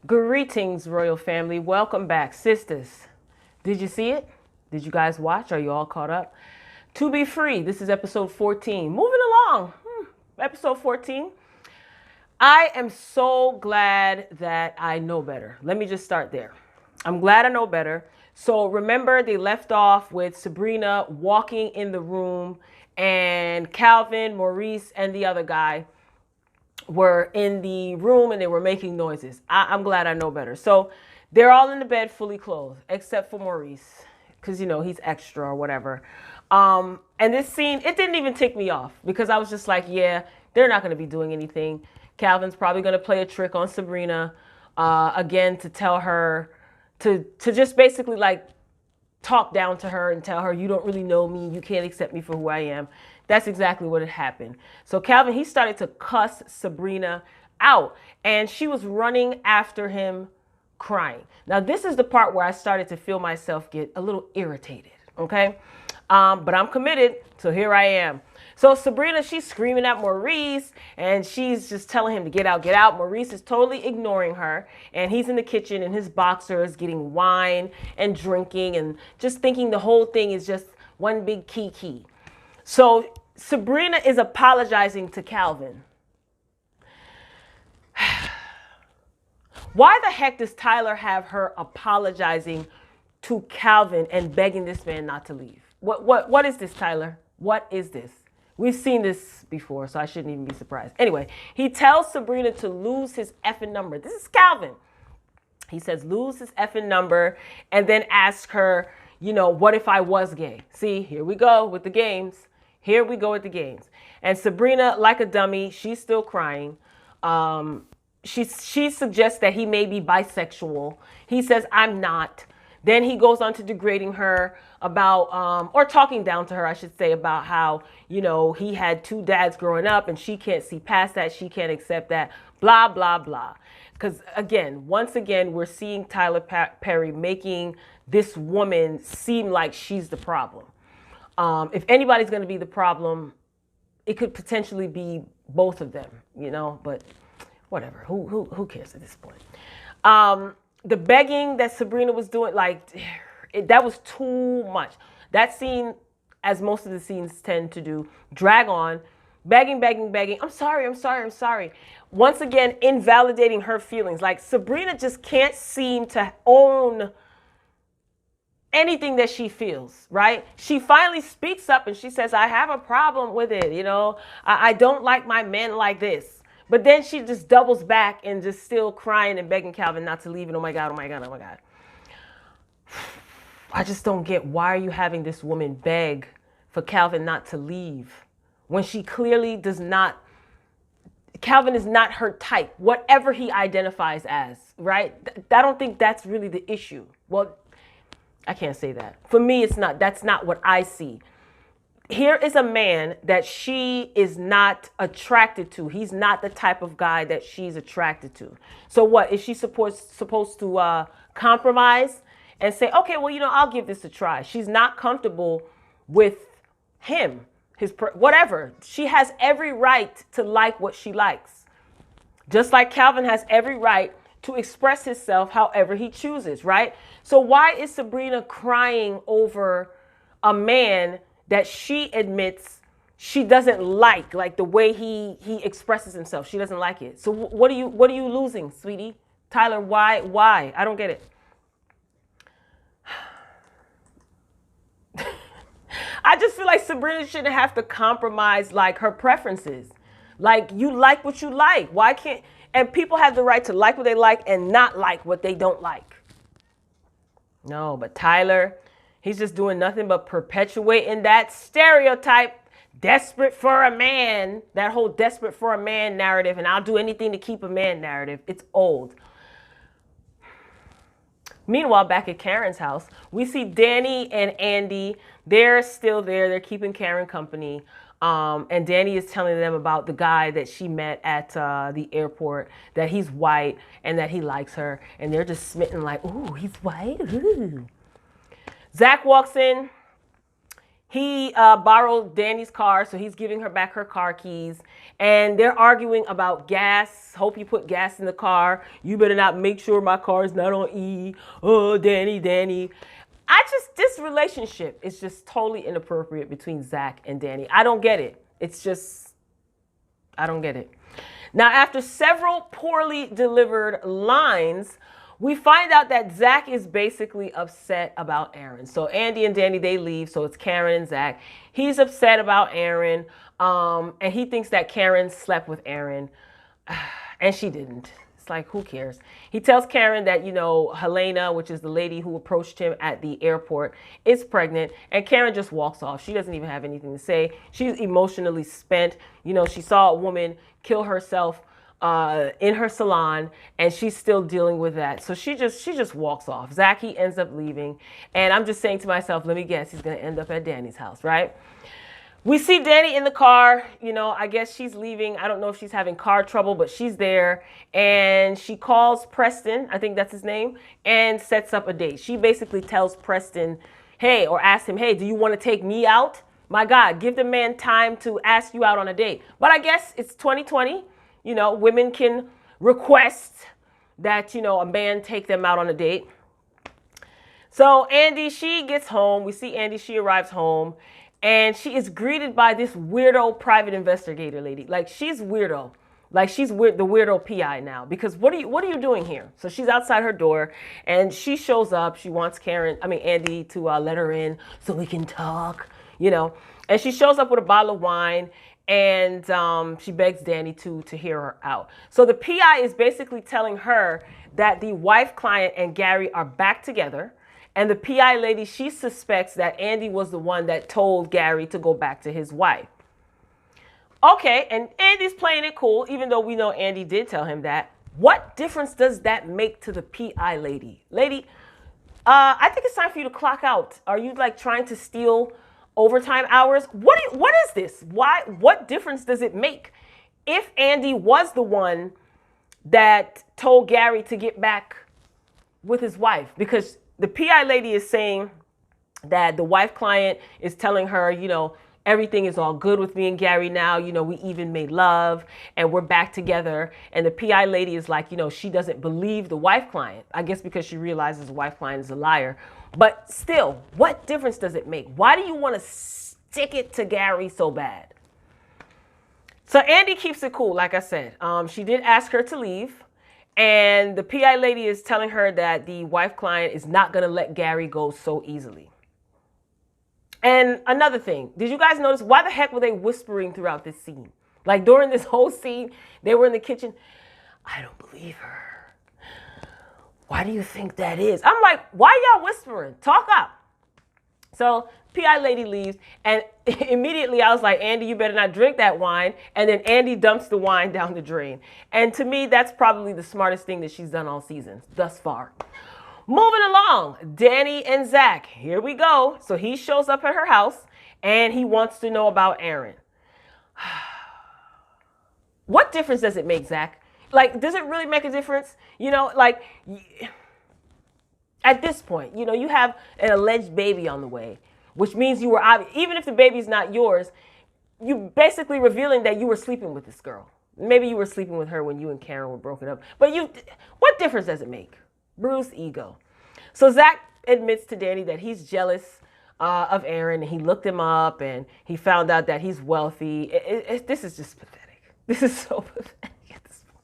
Greetings, royal family. Welcome back. Sisters, did you see it? Did you guys watch? Are you all caught up? To be free, this is episode 14. Moving along. Episode 14. I am so glad that I know better. Let me just start there. I'm glad I know better. So remember, they left off with Sabrina walking in the room and Calvin, Maurice, and the other guy were in the room and they were making noises. I'm glad I know better. So they're all in the bed fully clothed, except for Maurice, because, you know, he's extra or whatever. And this scene, it didn't even tick me off because I was just like, yeah, they're not going to be doing anything. Calvin's probably going to play a trick on Sabrina again to tell her to just basically like talk down to her and tell her, you don't really know me. You can't accept me for who I am. That's exactly what had happened. So Calvin, he started to cuss Sabrina out and she was running after him crying. Now, this is the part where I started to feel myself get a little irritated. Okay. But I'm committed. So here I am. So Sabrina, she's screaming at Maurice and she's just telling him to get out, get out. Maurice is totally ignoring her and he's in the kitchen in his boxers getting wine and drinking and just thinking the whole thing is just one big kiki. So Sabrina is apologizing to Calvin. Why the heck does Tyler have her apologizing to Calvin and begging this man not to leave? What is this, Tyler? What is this? We've seen this before, so I shouldn't even be surprised. Anyway, he tells Sabrina to lose his effing number. This is Calvin. He says, lose his effing number, and then ask her, you know, what if I was gay? See, here we go with the games. Here we go with the games. And Sabrina, like a dummy, she's still crying. She suggests that he may be bisexual. He says, I'm not. Then he goes on to degrading her about, or talking down to her, I should say, about how, you know, he had two dads growing up and she can't see past that. She can't accept that, blah, blah, blah. Because again, once again, we're seeing Tyler Perry making this woman seem like she's the problem. If anybody's going to be the problem, it could potentially be both of them, you know, but whatever. Who cares at this point? The begging that Sabrina was doing, like, that was too much. That scene, as most of the scenes tend to do, drag on, begging, begging, begging. I'm sorry, I'm sorry, I'm sorry. Once again, invalidating her feelings. Like, Sabrina just can't seem to own anything that she feels, right? She finally speaks up and she says, I have a problem with it. You know, I don't like my men like this. But then she just doubles back and just still crying and begging Calvin not to leave. And oh my God, oh my God, oh my God. I just don't get, why are you having this woman beg for Calvin not to leave when she clearly does not, Calvin is not her type, whatever he identifies as, right? I don't think that's really the issue. Well, I can't say that. For me, it's not, that's not what I see. Here is a man that she is not attracted to. He's not the type of guy that she's attracted to. So what, is she supposed to compromise and say, okay, well, you know, I'll give this a try. She's not comfortable with him, whatever. She has every right to like what she likes. Just like Calvin has every right to express himself however he chooses, right? So why is Sabrina crying over a man that she admits she doesn't like the way he expresses himself? She doesn't like it. So what are you losing, sweetie? Tyler, why? I don't get it. I just feel like Sabrina shouldn't have to compromise like her preferences. Like, you like what you like. Why can't, and people have the right to like what they like and not like what they don't like. No, but Tyler, he's just doing nothing but perpetuating that stereotype, desperate for a man, that whole desperate for a man narrative, and I'll do anything to keep a man narrative. It's old. Meanwhile, back at Karen's house, we see Danni and Andy. They're still there. They're keeping Karen company. And Danni is telling them about the guy that she met at the airport, that he's white and that he likes her. And they're just smitten like, ooh, he's white. Ooh. Zach walks in. He borrowed Danny's car, so he's giving her back her car keys. And they're arguing about gas. Hope you put gas in the car. You better not make sure my car is not on E. Oh, Danny. This relationship is just totally inappropriate between Zach and Danny. I don't get it. I don't get it. Now, after several poorly delivered lines, we find out that Zach is basically upset about Aaron. So Andy and Danny, they leave. So it's Karen and Zach. He's upset about Aaron. And he thinks that Karen slept with Aaron. And she didn't. It's like, who cares? He tells Karen that, Helena, which is the lady who approached him at the airport, is pregnant. And Karen just walks off. She doesn't even have anything to say. She's emotionally spent. She saw a woman kill herself in her salon, and she's still dealing with that. So she just walks off. Zach, he ends up leaving. And I'm just saying to myself, let me guess, he's going to end up at Danny's house, right? We see Danny in the car. I guess she's leaving. I don't know if she's having car trouble, but she's there. And she calls Preston, I think that's his name, and sets up a date. She basically tells Preston, hey, or asks him, hey, do you want to take me out? My God, give the man time to ask you out on a date. But I guess it's 2020. Women can request that, a man take them out on a date. So Andy, she gets home. We see Andy, she arrives home. And she is greeted by this weirdo private investigator lady. Like, she's weirdo. Like, she's weird, the weirdo PI now. Because what are you doing here? So she's outside her door, and she shows up. She wants Andy to let her in so we can talk, And she shows up with a bottle of wine, and she begs Danny to hear her out. So the PI is basically telling her that the wife client and Gary are back together. And the PI lady, she suspects that Andy was the one that told Gary to go back to his wife. Okay, and Andy's playing it cool, even though we know Andy did tell him that. What difference does that make to the PI lady? Lady, I think it's time for you to clock out. Are you trying to steal overtime hours? What is this? What difference does it make if Andy was the one that told Gary to get back with his wife? Because the PI lady is saying that the wife client is telling her, everything is all good with me and Gary now. We even made love and we're back together. And the PI lady is like, she doesn't believe the wife client. I guess because she realizes the wife client is a liar. But still, what difference does it make? Why do you want to stick it to Gary so bad? So Andy keeps it cool, like I said. She did ask her to leave. And the PI lady is telling her that the wife client is not going to let Gary go so easily. And another thing, did you guys notice why the heck were they whispering throughout this scene? Like during this whole scene, they were in the kitchen. I don't believe her. Why do you think that is? I'm like, why y'all whispering? Talk up. So PI lady leaves, and immediately I was like, Andy, you better not drink that wine. And then Andy dumps the wine down the drain. And to me, that's probably the smartest thing that she's done all season thus far. Moving along, Danny and Zach. Here we go. So he shows up at her house, and he wants to know about Aaron. What difference does it make, Zach? Does it really make a difference? At this point, you have an alleged baby on the way, which means you were, even if the baby's not yours, you basically revealing that you were sleeping with this girl. Maybe you were sleeping with her when you and Karen were broken up. But what difference does it make? Bruised ego. So Zach admits to Danny that he's jealous of Aaron, and he looked him up, and he found out that he's wealthy. This is just pathetic. This is so pathetic at this point.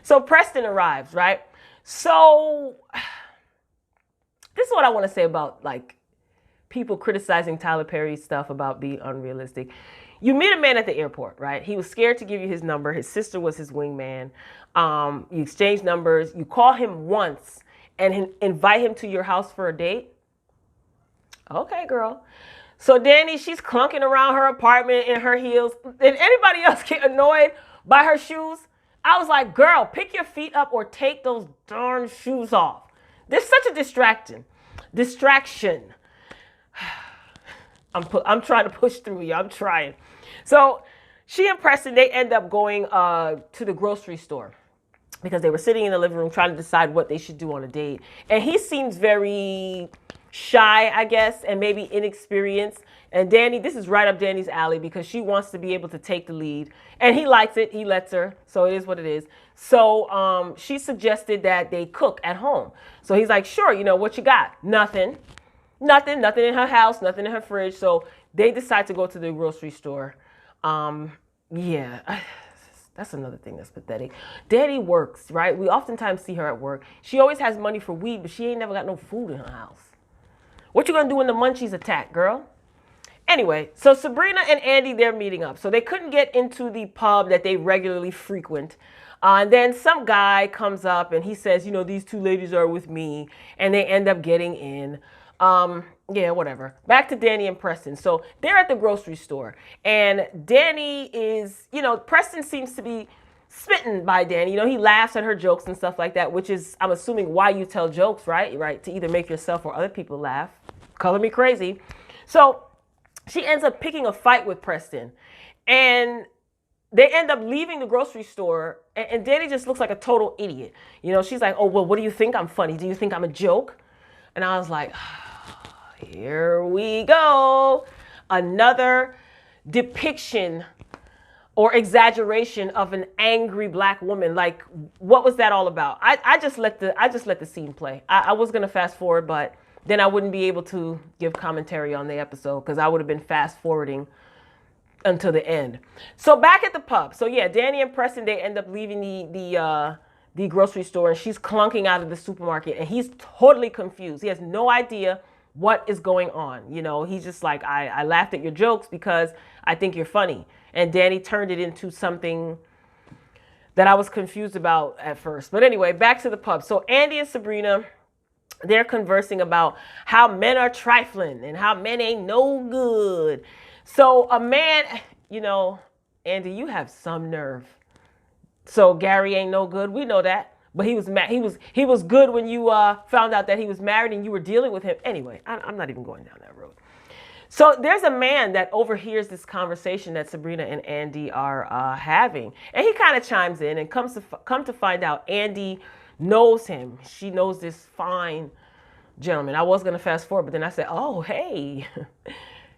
So Preston arrives, right? So this is what I want to say about people criticizing Tyler Perry's stuff about being unrealistic. You meet a man at the airport, right? He was scared to give you his number. His sister was his wingman. You exchange numbers. You call him once and invite him to your house for a date. Okay, girl. So Danny, she's clunking around her apartment in her heels. Did anybody else get annoyed by her shoes? I was like, girl, pick your feet up or take those darn shoes off. There's such a distraction. I'm trying to push through you. I'm trying. So she and Preston, they end up going to the grocery store because they were sitting in the living room trying to decide what they should do on a date. And he seems very shy, I guess, and maybe inexperienced. And Danni, this is right up Danni's alley because she wants to be able to take the lead. And he likes it. He lets her. So it is what it is. So she suggested that they cook at home. So he's like, sure, you know, what you got? Nothing in her house, nothing in her fridge. So they decide to go to the grocery store. Yeah, that's another thing that's pathetic. Danni works, right? We oftentimes see her at work. She always has money for weed, but she ain't never got no food in her house. What you gonna do when the munchies attack, girl? Anyway, so Sabrina and Andy, they're meeting up. So they couldn't get into the pub that they regularly frequent. And then some guy comes up and he says, you know, these two ladies are with me. And they end up getting in. Yeah, whatever. Back to Danni and Preston. So they're at the grocery store. And Danni is, you know, Preston seems to be smitten by Danni. You know, he laughs at her jokes and stuff like that, which is, I'm assuming, why you tell jokes, right? Right, to either make yourself or other people laugh. Color me crazy. So she ends up picking a fight with Preston. And they end up leaving the grocery store. And Danni just looks like a total idiot. You know, she's like, oh, well, what do you think? I'm funny. Do you think I'm a joke? And I was like, here we go. Another depiction or exaggeration of an angry black woman. Like, what was that all about? I just let the scene play. I was gonna fast forward, but then I wouldn't be able to give commentary on the episode because I would have been fast forwarding until the end. So back at the pub. So yeah, Danni and Preston, they end up leaving the grocery store, and she's clunking out of the supermarket, and he's totally confused. He has no idea what is going on. You know, he's just like, I laughed at your jokes because I think you're funny. And Danni turned it into something that I was confused about at first. But anyway, back to the pub. So Andy and Sabrina, they're conversing about how men are trifling and how men ain't no good. So a man, you know, Andy, you have some nerve. So Gary ain't no good. We know that. But he was mad. He was good when you found out that he was married and you were dealing with him. Anyway, I'm not even going down that road. So there's a man that overhears this conversation that Sabrina and Andy are having. And he kind of chimes in and come to find out Andy knows him. She knows this fine gentleman. I was going to fast forward, but then I said, oh, hey.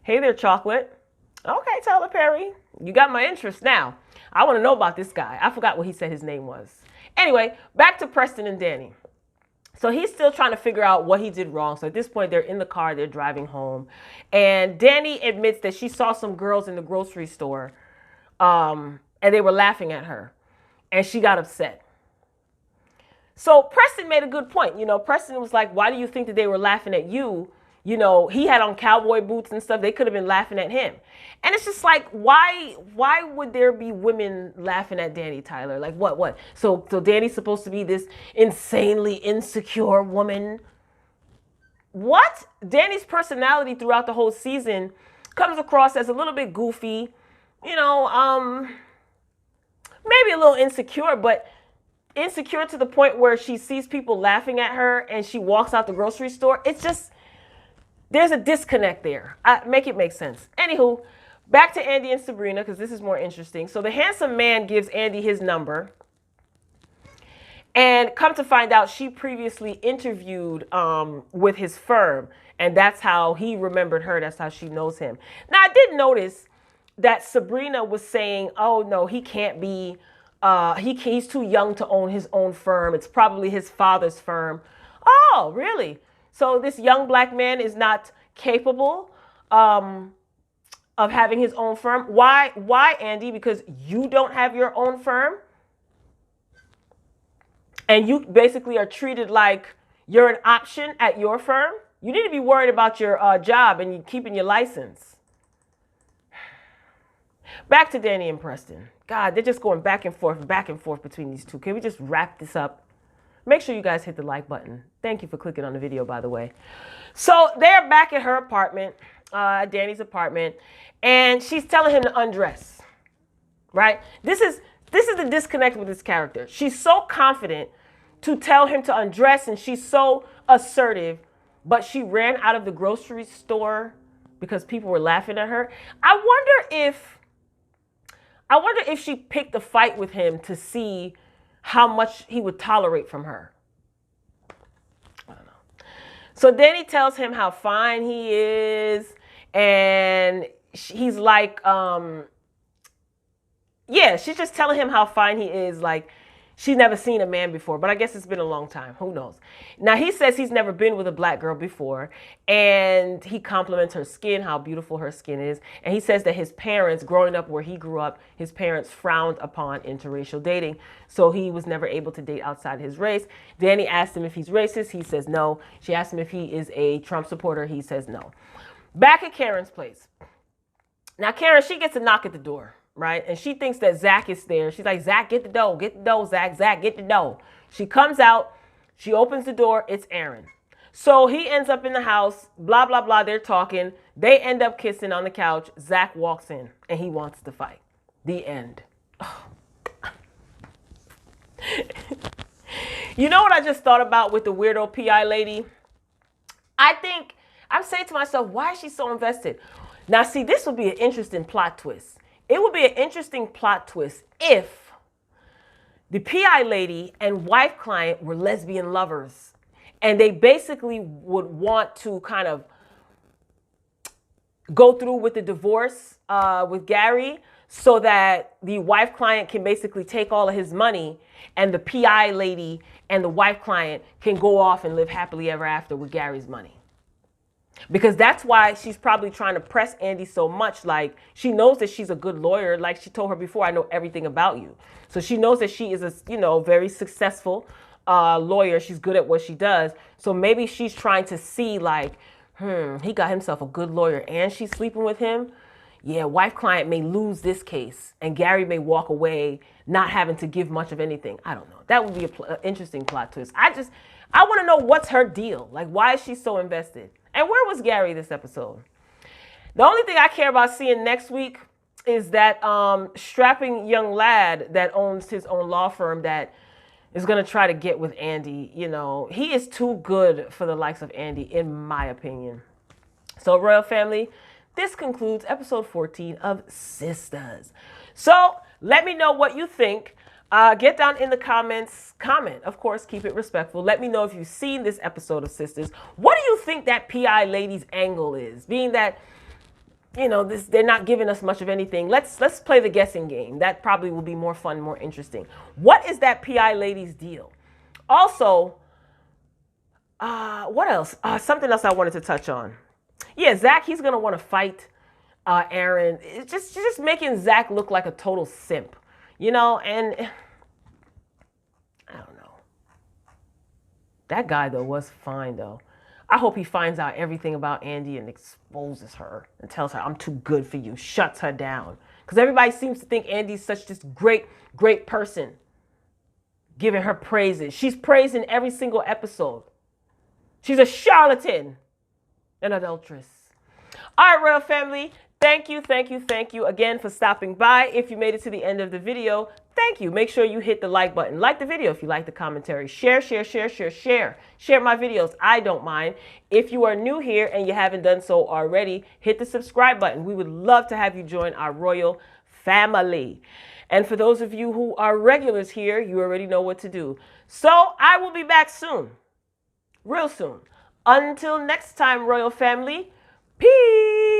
Hey there, Chocolate. Okay, Tyler Perry. You got my interest now. I want to know about this guy. I forgot what he said his name was. Anyway, back to Preston and Danni. So he's still trying to figure out what he did wrong. So at this point, they're in the car. They're driving home. And Danni admits that she saw some girls in the grocery store and they were laughing at her. And she got upset. So Preston made a good point. You know, Preston was like, why do you think that they were laughing at you? You know, he had on cowboy boots and stuff. They could have been laughing at him. And it's just like, why would there be women laughing at Danni, Tyler? Like, what? So Danni's supposed to be this insanely insecure woman? What? Danni's personality throughout the whole season comes across as a little bit goofy, you know, maybe a little insecure, but insecure to the point where she sees people laughing at her and she walks out the grocery store. It's just, there's a disconnect there. Make it make sense. Anywho, back to Andy and Sabrina, because this is more interesting. So the handsome man gives Andy his number. And come to find out, she previously interviewed with his firm. And that's how he remembered her. That's how she knows him. Now, I did notice that Sabrina was saying, oh, no, he can't be, he's too young to own his own firm. It's probably his father's firm. Oh, really? So this young black man is not capable of having his own firm. Why, Andy? Because you don't have your own firm? And you basically are treated like you're an option at your firm? You need to be worried about your job and you keeping your license. Back to Danni and Preston. God, they're just going back and forth between these two. Can we just wrap this up? Make sure you guys hit the like button. Thank you for clicking on the video, by the way. So they're back at her apartment, Danni's apartment, and she's telling him to undress, right? This is the disconnect with this character. She's so confident to tell him to undress, and she's so assertive, but she ran out of the grocery store because people were laughing at her. I wonder if she picked a fight with him to see how much he would tolerate from her. I don't know. So then he tells him how fine he is, and he's like, yeah, she's just telling him how fine he is. Like, she's never seen a man before, but I guess it's been a long time. Who knows? Now, he says he's never been with a black girl before, and he compliments her skin, how beautiful her skin is. And he says that his parents, growing up where he grew up, his parents frowned upon interracial dating. So he was never able to date outside his race. Danni asked him if he's racist. He says no. She asked him if he is a Trump supporter. He says no. Back at Karen's place. Now, Karen, she gets a knock at the door. Right? And she thinks that Zach is there. She's like, Zach, get the dough, Zach. Zach, get the dough. She comes out. She opens the door. It's Aaron. So he ends up in the house. Blah, blah, blah. They're talking. They end up kissing on the couch. Zach walks in and he wants to fight. The end. Oh. You know what I just thought about with the weirdo PI lady? I'm saying to myself, why is she so invested? Now, see, this would be an interesting plot twist. It would be an interesting plot twist if the PI lady and wife client were lesbian lovers, and they basically would want to kind of go through with the divorce with Gary so that the wife client can basically take all of his money, and the PI lady and the wife client can go off and live happily ever after with Gary's money. Because that's why she's probably trying to press Andy so much. Like, she knows that she's a good lawyer. Like she told her before, I know everything about you. So she knows that she is a, very successful lawyer. She's good at what she does. So maybe she's trying to see like, he got himself a good lawyer and she's sleeping with him. Yeah, wife client may lose this case and Gary may walk away not having to give much of anything. I don't know. That would be an interesting plot twist. I want to know what's her deal. Like, why is she so invested? And where was Gary this episode? The only thing I care about seeing next week is that strapping young lad that owns his own law firm that is going to try to get with Andy. He is too good for the likes of Andy, in my opinion. So, Royal Family, this concludes episode 14 of Sistas. So, let me know what you think. Get down in the comments. Comment, of course, keep it respectful. Let me know if you've seen this episode of Sistas. What do you think that PI lady's angle is? Being that, they're not giving us much of anything. Let's play the guessing game. That probably will be more fun, more interesting. What is that PI lady's deal? Also, what else? Something else I wanted to touch on. Yeah, Zach, he's going to want to fight Aaron. It's just making Zach look like a total simp. And I don't know. That guy, though, was fine, though. I hope he finds out everything about Andy and exposes her and tells her, I'm too good for you, shuts her down. Because everybody seems to think Andy's such this great, great person, giving her praises. She's praised in every single episode. She's a charlatan, an adulteress. All right, Royal Family. Thank you again for stopping by. If you made it to the end of the video, thank you. Make sure you hit the like button. Like the video if you like the commentary. Share. Share my videos. I don't mind. If you are new here and you haven't done so already, hit the subscribe button. We would love to have you join our Royal Family. And for those of you who are regulars here, you already know what to do. So I will be back soon. Real soon. Until next time, Royal Family. Peace.